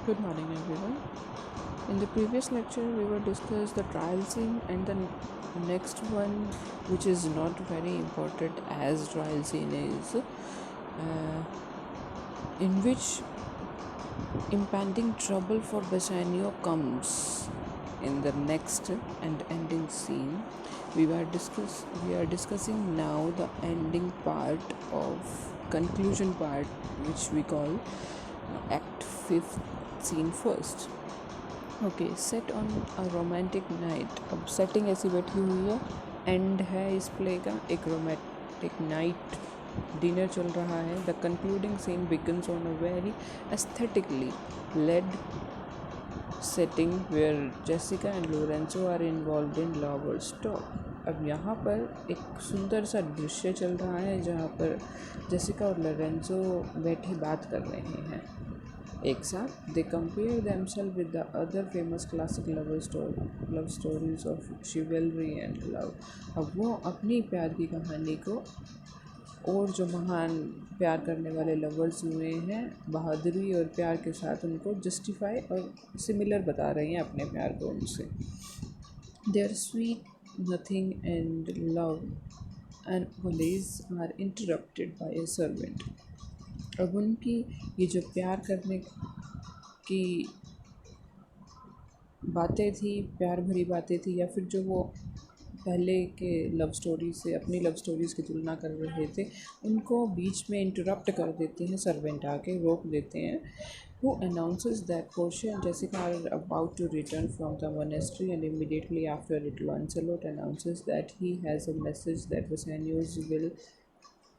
Good morning, everyone. In the previous lecture, we were discussed the trial scene, and the next one, which is not very important as trial scene, is in which impending trouble for Bassanio comes in the next and ending scene. We are discussing now the ending part of conclusion part, which we call Act 5th, Scene first. Okay set on a romantic night. अब setting ऐसी बैठी हुई है, and है इस play का, एक romantic night dinner चल रहा है. The concluding scene begins on a very aesthetically laid setting where Jessica and Lorenzo are involved in lovers talk. अब यहाँ पर एक सुंदर सा दृश्य चल रहा है जहाँ पर जेसिका और लोरेंसो बैठे बात कर रहे हैं एक साथ. दे compare themselves with the other famous classic love stories of chivalry and love. अब वो अपनी प्यार की कहानी को और जो महान प्यार करने वाले लवर्स हुए हैं बहादुरी और प्यार के साथ उनको जस्टिफाई और सिमिलर बता रही हैं अपने प्यार को उनसे. Their sweet nothing and love and hollies are interrupted by a servant. अब उनकी ये जो प्यार करने की बातें थी, प्यार भरी बातें थी, या फिर जो वो पहले के लव स्टोरी से अपनी लव स्टोरीज़ की तुलना कर रहे थे, उनको बीच में इंटरप्ट कर देते हैं सर्वेंट, आके रोक देते हैं. who announces that Portia and Jessica are about to return from the monastery, and immediately after it Lancelot announces that he has a message that Bassanio will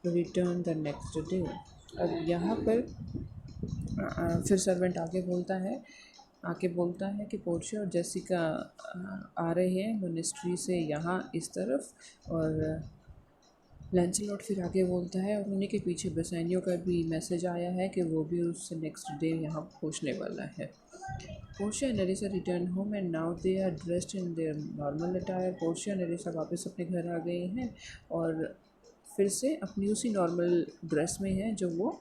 return the next day. अब यहाँ पर फिर servant आके बोलता है कि Portia और Jessica आ रहे हैं मोनेस्ट्री से यहाँ इस तरफ. और लैंसलॉट फिर आगे बोलता है और उन्हीं के पीछे बसानियो का भी मैसेज आया है कि वो भी उससे नेक्स्ट डे यहाँ पहुँचने वाला है. Portia and Elisa return home and now they are dressed in their normal attire. Portia and Elisa वापस अपने घर आ गए हैं और फिर से अपनी उसी नॉर्मल ड्रेस में है जो वो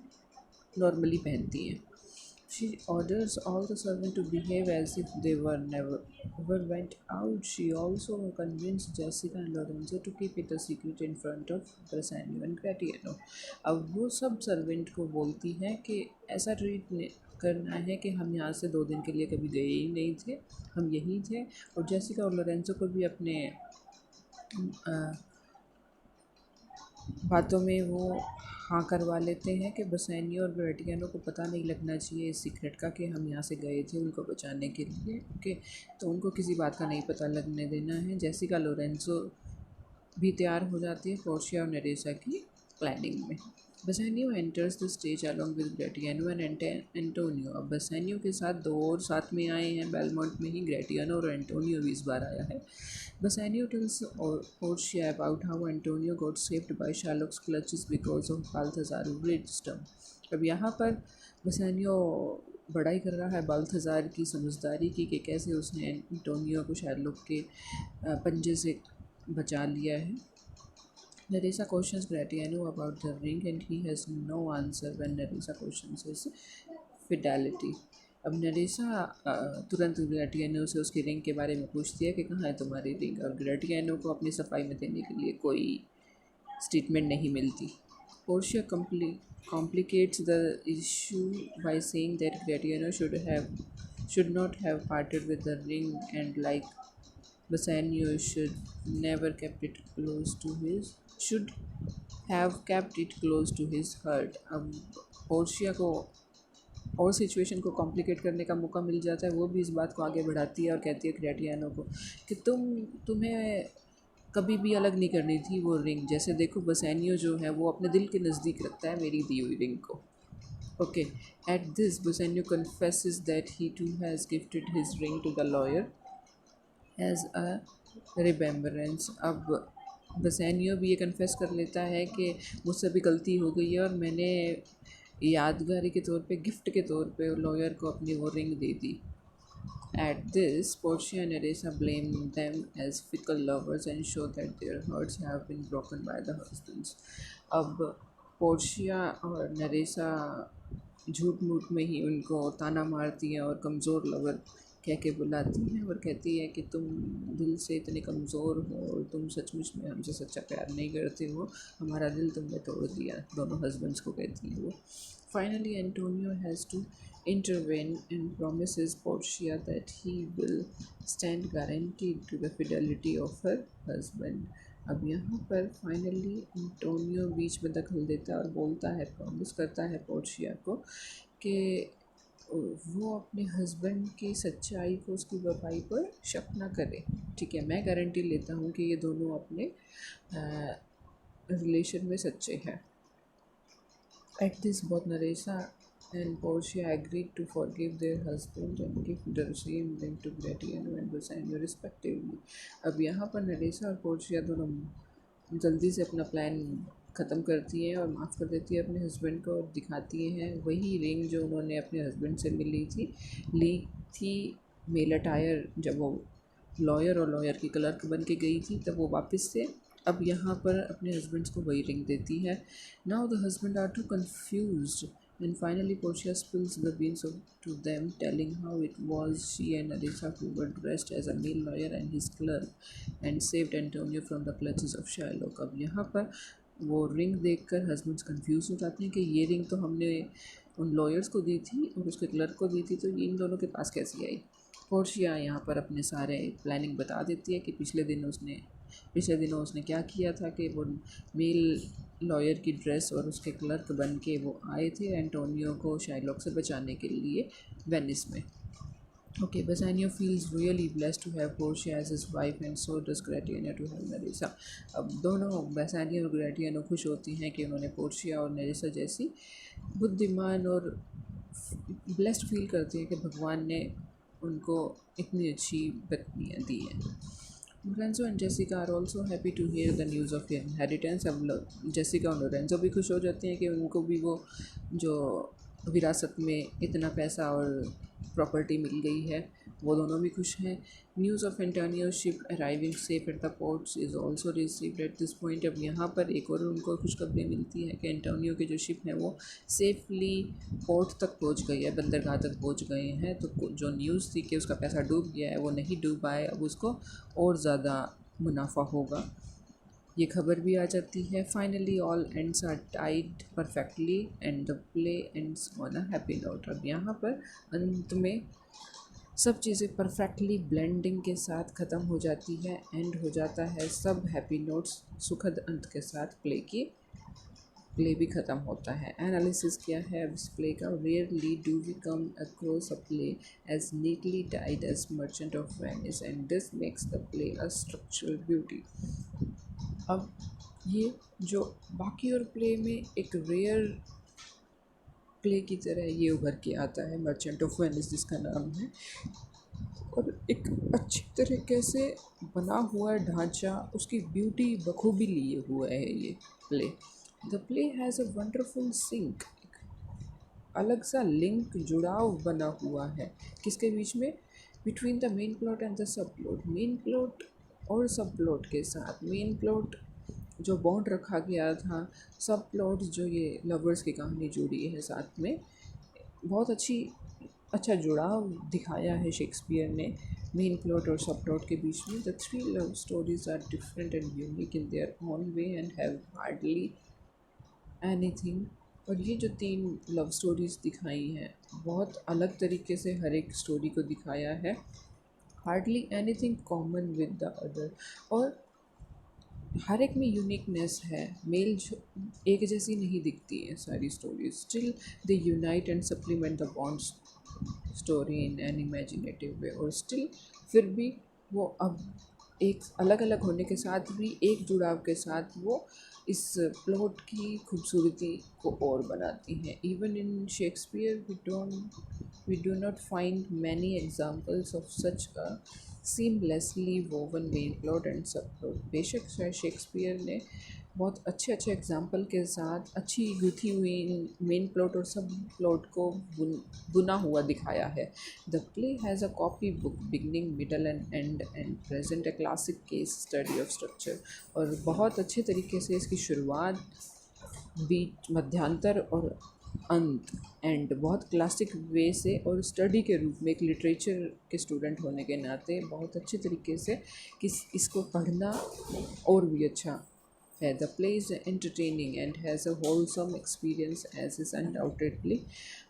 नॉर्मली पहनती हैं. She orders all the servants to behave as if they never went out. She also convinced Jessica and Lorenzo to keep it a secret in front of Bassanio and Gratiano. अब वो सब servant को बोलती हैं कि ऐसा treat करना है कि हम यहाँ से 2 दिन के लिए कभी गए ही नहीं थे, हम यहीं थे. और जेसिका और लोरेंजो को भी अपने बातों में वो हाँ करवा लेते हैं कि बसानियो और ग्रेटियानो को पता नहीं लगना चाहिए इस सीक्रेट का कि हम यहाँ से गए थे उनको बचाने के लिए. ओके, तो उनको किसी बात का नहीं पता लगने देना है. जेसिका लोरेंसो भी तैयार हो जाती है पोर्शिया और नरेसा की प्लानिंग में. Bassanio enters the stage along with Gratiano and Antonio. अब बसानियो के साथ 2 और साथ में आए हैं बेलमोंट में ही. ग्रेटियानो और एंटोनियो भी इस बार आया है. Bassanio tells Portia about how Antonio got saved by Shylock's clutches because of Balthazar's wisdom. अब यहाँ पर बसानियो बड़ाई कर रहा है बाल्थाजार की समझदारी की कि कैसे उसने एंटोनियो को शार्लोक के पंजे से बचा लिया है. Nerissa questions Gratiano about the ring and he has no answer when Nerissa questions his fidelity. अब नरेसा तुरंत ग्रेटियानो से उसकी रिंग के बारे में पूछती है कि कहाँ है तुम्हारी रिंग, और ग्रेटियानो को अपनी सफाई में देने के लिए कोई स्टेटमेंट नहीं मिलती. Portia complicates the issue by saying that Gratiano should not have parted with the ring, and like Bassanio should have kept it close to his heart. अब पोर्शिया को और सिचुएशन को कॉम्प्लिकेट करने का मौका मिल जाता है. वो भी इस बात को आगे बढ़ाती है और कहती है ग्रेटियानो को कि तुम्हें कभी भी अलग नहीं करनी थी वो रिंग. जैसे देखो बसानियो जो है वो अपने दिल के नज़दीक रखता है मेरी दी हुई रिंग को. Okay, at this Bassanio confesses that he too has gifted his ring to the lawyer as a remembrance. अब बसानियो भी ये कन्फेस कर लेता है कि मुझसे भी गलती हो गई है और मैंने यादगारी के तौर पे, गिफ्ट के तौर पे लॉयर को अपनी वो ring they the. At this, Portia and Nerissa blame them as fickle lovers and show that their hearts have been broken by the husbands. अब पोर्शिया और नरेसा झूठ मूठ में ही उनको ताना मारती है और कमज़ोर लवर कह के बुलाती है और कहती है कि तुम दिल से इतने कमज़ोर हो और तुम सचमुच में हमसे सच्चा प्यार नहीं करते हो, हमारा दिल तुमने तोड़ दिया, दोनों हस्बैंड्स को कहती है वो। Finally Antonio has to intervene and promises Portia that he will stand guaranteed to the fidelity of her husband. अब यहाँ पर फाइनली एंटोनियो बीच में दखल देता है और बोलता है, प्रॉमिस करता है पोर्शिया को कि वो अपने हस्बैंड की सच्चाई को, उसकी वफाई पर शक ना करे। ठीक है, मैं गारंटी लेता हूँ कि ये दोनों अपने रिलेशन में सच्चे हैं। At this, both Nerissa and Portia agreed to forgive their husband and give the same ring to Gratiano and Bassanio respectively. अब यहाँ पर नरेसा और पोर्शिया दोनों जल्दी से अपना प्लान ख़त्म करती हैं और माफ़ कर देती है अपने हस्बैंड को और दिखाती हैं वही रिंग जो उन्होंने अपने हस्बैंड से ली थी मेल अटायर जब वो लॉयर और लॉयर की क्लर्क बन के गई थी, तब वो वापस से अब यहाँ पर अपने हस्बैंड्स को वही रिंग देती है। Now the husband are too confused and finally Portia spills the beans to them, telling how it was she and Nerissa who were dressed as a male lawyer and his clerk and saved Antonio from the clutches of Shylock. अब यहाँ पर वो ring देखकर husbands confuse हो जाते हैं कि ये रिंग तो हमने उन लॉयर्स को दी थी और उसके क्लर्क को दी थी, तो ये इन दोनों के पास कैसी आई। पोर्शिया यहाँ पर अपने सारे प्लानिंग बता देती है कि पिछले दिनों उसने क्या किया था कि वो मेल लॉयर की ड्रेस और उसके क्लर्क बन के वो आए थे एंटोनियो को शाइलॉक से बचाने के लिए वेनिस में। Okay, Bassanio feels really blessed to have Portia as his wife and so does Gratiano to have Nerissa. अब दोनों बेसानियो और ग्रेटियानो खुश होती हैं कि उन्होंने पोर्शिया और नेरिसा जैसी बुद्धिमान और ब्लेस्ड फील करती हैं कि भगवान ने उनको इतनी अच्छी पत्नियाँ दी हैं। Lorenzo and Jessica are also happy to hear the news of inheritance. अब जेसिका और लोरेंजो भी खुश हो जाते हैं कि उनको भी वो जो विरासत में इतना पैसा और प्रॉपर्टी मिल गई है, वो दोनों भी खुश हैं। News of Antonio ship arriving safe at the ports is also received at this point. अब यहाँ पर एक और उनको खुशखबरी मिलती है कि एंटोनियो की जो शिप है वो सेफली पोर्ट तक पहुँच गई है, बंदरगाह तक पहुँच गए हैं। तो जो न्यूज़ थी कि उसका पैसा डूब गया है वो नहीं डूबा है, अब उसको और ज़्यादा मुनाफा होगा, ये खबर भी आ जाती है। Finally all ends are tied perfectly and the play ends on a happy note. अब यहाँ पर अंत में सब चीज़ें परफेक्टली ब्लेंडिंग के साथ ख़त्म हो जाती है, एंड हो जाता है सब हैप्पी नोट्स सुखद अंत के साथ। प्ले भी ख़त्म होता है। एनालिसिस क्या है इस प्ले का। Rarely do we come across a play as neatly tied as Merchant of Venice and this makes the play a structural beauty. अब ये जो बाकी और प्ले में एक रेयर प्ले की तरह ये उभर के आता है मर्चेंट ऑफ वेनिस जिसका नाम है, और एक अच्छी तरीके से बना हुआ ढांचा, उसकी ब्यूटी बखूबी लिए हुआ है ये play. The play has a wonderful sync, अलग सा लिंक जुड़ाव बना हुआ है किसके बीच में, between the main plot and the sub plot. Main plot और सब प्लॉट के साथ, मेन प्लॉट जो बॉन्ड रखा गया था, सब प्लॉट जो ये लवर्स की कहानी जुड़ी है साथ में, बहुत अच्छा जुड़ाव दिखाया है शेक्सपियर ने मेन प्लॉट और सब प्लॉट के बीच में। The three love stories are different and unique in their own way and have hardly anything. और ये जो 3 लव स्टोरीज़ दिखाई हैं बहुत अलग तरीके से हर एक स्टोरी को दिखाया है, hardly anything common with the other, और हर एक में यूनिकनेस है। मेल एक जैसी नहीं दिखती है सारी stories, still they unite and supplement the bond story in an imaginative way. और स्टिल फिर भी वो अब एक अलग अलग होने के साथ भी एक जुड़ाव के साथ वो इस प्लॉट की खूबसूरती को और बनाती हैं। Even in Shakespeare we do not find many examples of such a seamlessly woven main plot and sub plot. बेशक शेक्सपियर ने बहुत अच्छे एग्जाम्पल के साथ अच्छी गुथी हुई मेन प्लॉट और सब प्लॉट को बुना हुआ दिखाया है। The play has a copy book beginning middle and and present, a classic case study of structure. और बहुत अच्छे तरीके से इसकी शुरुआत, बीच, मध्यांतर और अंत एंड बहुत क्लासिक वे से और स्टडी के रूप में एक लिटरेचर के स्टूडेंट होने के नाते बहुत अच्छे तरीके से इसको पढ़ना और भी अच्छा है. The play is entertaining and has a wholesome experience as is undoubtedly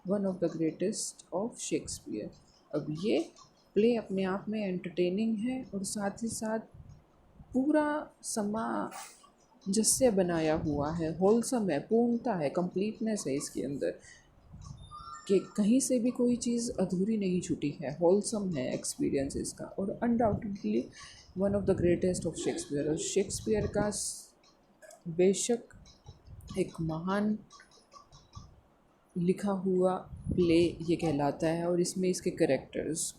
one of the greatest of Shakespeare. अब ये प्ले अपने आप में एंटरटेनिंग है और साथ ही साथ पूरा सामंजस्य बनाया हुआ है, होलसम है, पूर्णता है, कंप्लीटनेस है इसके अंदर कि कहीं से भी कोई चीज़ अधूरी नहीं छूटी है. होलसम है एक्सपीरियंस इसका और undoubtedly one of the greatest of Shakespeare. और शेक्सपियर का बेशक एक महान लिखा हुआ प्ले ये कहलाता है और इसमें इसके करेक्टर्स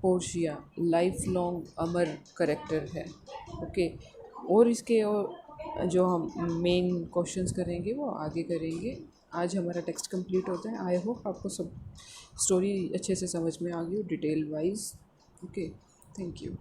पोर्शिया लाइफ लॉन्ग अमर करेक्टर है. ओके. और इसके और जो हम मेन क्वेश्चंस करेंगे वो आगे करेंगे. आज हमारा टेक्स्ट कंप्लीट होता है. आई होप आपको सब स्टोरी अच्छे से समझ में आ गई हो detail wise. Okay. Thank you.